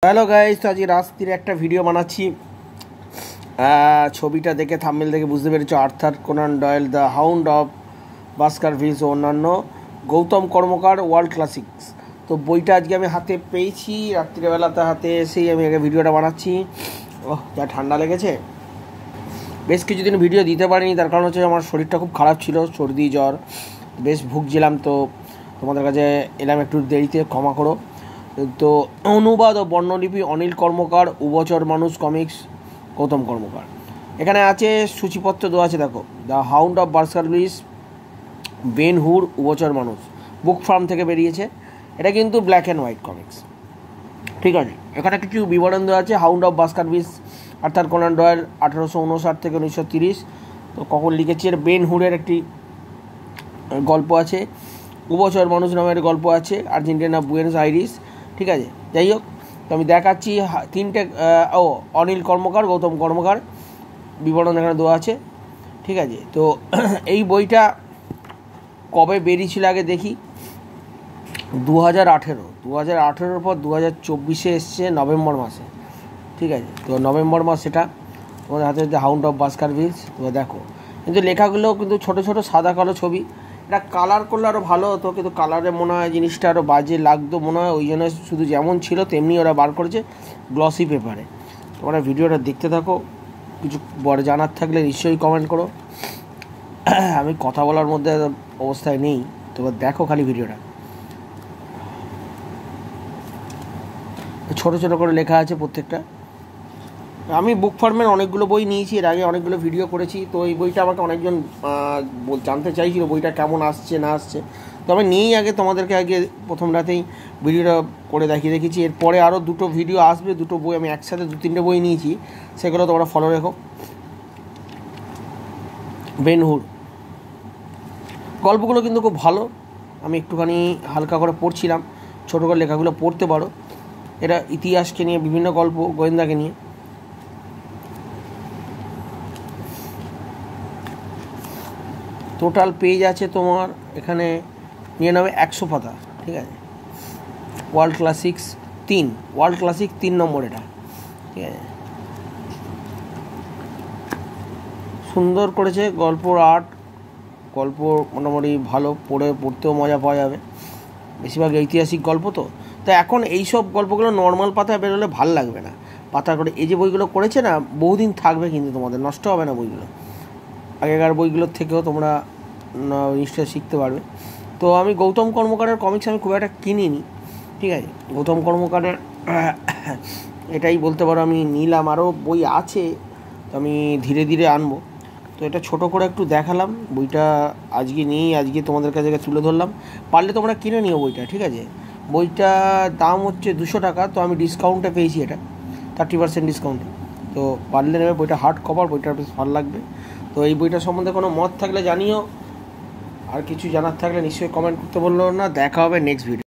Hello guys, তো আজকে রাত্রির একটা ভিডিও বানাচ্ছি। ছবিটা দেখে থাম্বনেল দেখে বুঝতে পেরেছো, Arthur Conan Doyle the hound of Baskervilles ও অন্যান্য গৌতম কর্মকার ওয়ার্ল্ড ক্লাসিক্স। তো বইটা আজকে আমি হাতে পেয়েছি, রাত্রিবেলাতে হাতে এসেই আমি আগে ভিডিওটা বানাচ্ছি। যা ঠান্ডা লেগেছে, বেশ কিছুদিন ভিডিও দিতে পারিনি, তার কারণ হচ্ছে আমার শরীরটা খুব খারাপ ছিল, সর্দি জ্বর বেশ ভুগছিলাম। তো তোমাদের কাছে এলাম একটু দেরিতে, ক্ষমা করো। তো অনুবাদ ও বর্ণলিপি অনিল কর্মকার, উভচর মানুষ কমিক্স গৌতম কর্মকার। এখানে আছে সূচিপত্র দেওয়া আছে, দেখো, দ্য হাউন্ড অফ বাস্কারভিলস, বেন হুর, উভচর মানুষ, বুক ফার্ম থেকে বেরিয়েছে। এটা কিন্তু ব্ল্যাক অ্যান্ড হোয়াইট কমিক্স, ঠিক আছে। এখানে কিছু বিবরণ দেওয়া আছে। Hound of Baskervilles Arthur Conan Doyle, 1859 থেকে 1930। তো কখন লিখেছে? বেন হুরের একটি গল্প আছে, উভচর মানুষ নামের গল্প আছে, আর্জেন্টিনা বুয়েনোস আইরিস, ঠিক আছে। যাই হোক, তো আমি দেখাচ্ছি তিনটে। অনিল কর্মকার, গৌতম কর্মকার, বিবরণ এখানে দেওয়া আছে, ঠিক আছে। তো এই বইটা কবে বেরিয়েছিল আগে দেখি। 2018 পর 2024 এসছে নভেম্বর মাসে, ঠিক আছে। তো নভেম্বর মাস, সেটা তোমাদের হাতে হচ্ছে হাউন্ড অফ বাস্কারভিলস। তো দেখো, কিন্তু লেখাগুলো কিন্তু ছোটো ছোটো সাদা কালো ছবি। এটা কালার করলে আরও ভালো হতো, কিন্তু কালারে মনে হয় জিনিসটা আরও বাজে লাগতো মনে হয়, ওই জন্য শুধু যেমন ছিল তেমনি ওরা বার করেছে গ্লসি পেপারে। তোমরা ভিডিওটা দেখতে থাকো, কিছু বড় জানার থাকলে নিশ্চয়ই কমেন্ট করো। আমি কথা বলার মধ্যে অবস্থায় নেই, তোমরা দেখো খালি ভিডিওটা। ছোটো ছোটো করে লেখা আছে প্রত্যেকটা। আমি বুক ফার্মের অনেকগুলো বই নিয়েছি, এর আগে অনেকগুলো ভিডিও করেছি। তো এই বইটা আমাকে অনেকজন জানতে চাইছিল বইটা কেমন আসছে না আসছে। তো আমি নিয়েই আগে তোমাদেরকে আগে প্রথম রাতেই ভিডিওটা করে দেখিয়ে রেখেছি। এরপরে আরও দুটো ভিডিও আসবে, দুটো বই আমি একসাথে 2-3টে বই নিয়েছি, সেগুলো তোমরা ফলো রেখো। বেন হুর গল্পগুলো কিন্তু খুব ভালো, আমি একটুখানি হালকা করে পড়ছিলাম। ছোটো করে লেখাগুলো পড়তে পারো। এটা ইতিহাসকে নিয়ে বিভিন্ন গল্প, গোয়েন্দাকে নিয়ে। টোটাল পেজ আছে তোমার এখানে নিয়ে নেবে 100 পাতা, ঠিক আছে। ওয়ার্ল্ড ক্লাসিক্স 3 নম্বর এটা, ঠিক আছে। সুন্দর করেছে, গল্পর আর্ট, গল্প মোটামুটি ভালো, পড়তেও মজা পাওয়া যাবে। বেশিরভাগ ঐতিহাসিক গল্প তো এখন এইসব গল্পগুলো নর্মাল পাতায় বেরোলে ভাল লাগবে না। পাতা করে এই যে বইগুলো করেছে না, বহুদিন থাকবে, কিন্তু তোমাদের নষ্ট হবে না বইগুলো। আগেকার বইগুলোর থেকেও তোমরা নিশ্চয়ই শিখতে পারবে। তো আমি গৌতম কর্মকারের কমিক্স আমি খুব একটা কিনিনি, ঠিক আছে। গৌতম কর্মকারের এটাই বলতে পারো আমি নিলাম, আরও বই আছে, তো আমি ধীরে ধীরে আনবো। তো এটা ছোটো করে একটু দেখালাম বইটা, আজকে নিয়েই আজকে তোমাদের কাছে তুলে ধরলাম। পারলে তোমরা কিনে নিও বইটা, ঠিক আছে। বইটা দাম হচ্ছে 200 টাকা, তো আমি ডিসকাউন্টে পেয়েছি এটা, 30% ডিসকাউন্টে। তো পারলে নেবে, বইটা হার্ড কভার, বইটা বেশ ভালো লাগবে। তো এই বইটা সম্বন্ধে কোনো মত থাকলে জানিও, আর কিছু জানার থাকলে নিশ্চয়ই কমেন্ট করতে বললো না। দেখা হবে নেক্সট ভিডিও।